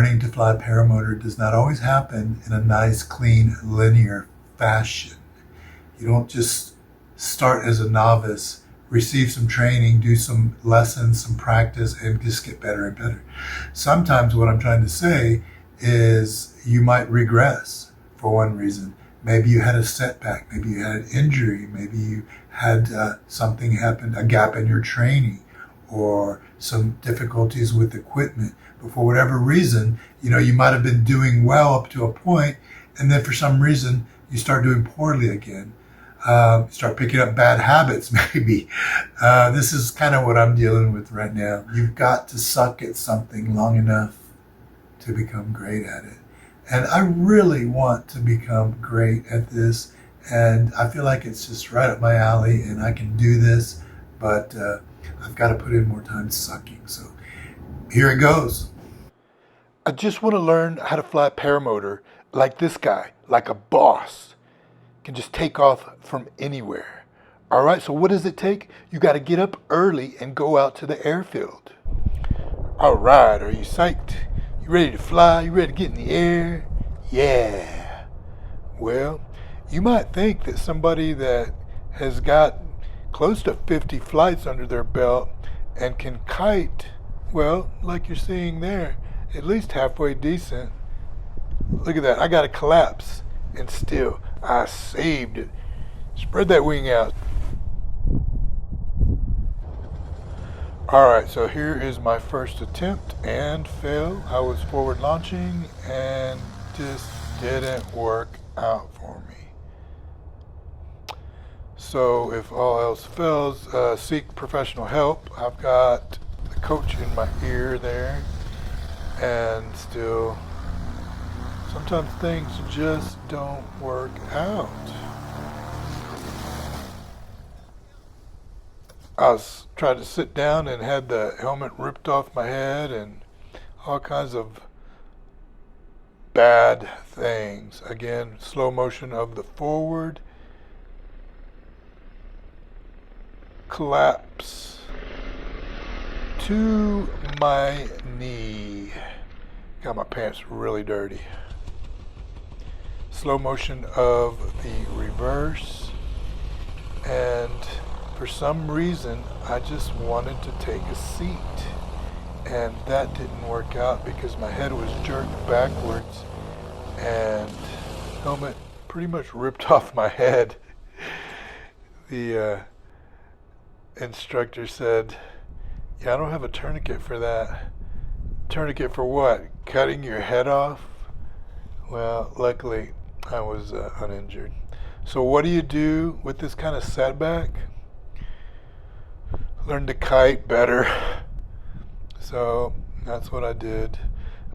Learning to fly paramotor does not always happen in a nice, clean, linear fashion. You don't just start as a novice, receive some training, do some lessons, some practice, and just get better and better. Sometimes what I'm trying to say is you might regress for one reason. Maybe you had a setback, maybe you had an injury, maybe you had something happen, a gap in your training, or some difficulties with equipment. But for whatever reason, you might have been doing well up to a point, and then for some reason, you start doing poorly again. Start picking up bad habits, maybe. This is kind of what I'm dealing with right now. You've got to suck at something long enough to become great at it. And I really want to become great at this, and I feel like it's just right up my alley, and I can do this, but I've got to put in more time sucking. So here it goes. I just want to learn how to fly paramotor like this guy, like a boss. Can just take off from anywhere. All right, so what does it take? You got to get up early and go out to the airfield. All right, are you psyched? You ready to fly? You ready to get in the air? Yeah. Well, you might think that somebody that has got close to 50 flights under their belt and can kite, well, like you're seeing there, at least halfway decent. Look at that, I got a collapse, and still, I saved it. Spread that wing out. Alright, so here is my first attempt and fail. I was forward launching and this didn't work out for me. So if all else fails, seek professional help. I've got the coach in my ear there, and still sometimes things just don't work out. I was trying to sit down and had the helmet ripped off my head and all kinds of bad things. Again, slow motion of the forward, collapse to my knee. Got my pants really dirty. Slow motion of the reverse, and for some reason I just wanted to take a seat, and that didn't work out because my head was jerked backwards and helmet pretty much ripped off my head. The instructor said, yeah, I don't have a tourniquet for that. Tourniquet for what? Cutting your head off? Well, luckily I was uninjured. So what do you do with this kind of setback? Learn to kite better. So that's what I did.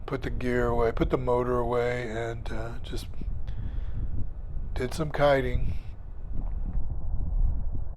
Put the gear away, put the motor away, and just did some kiting.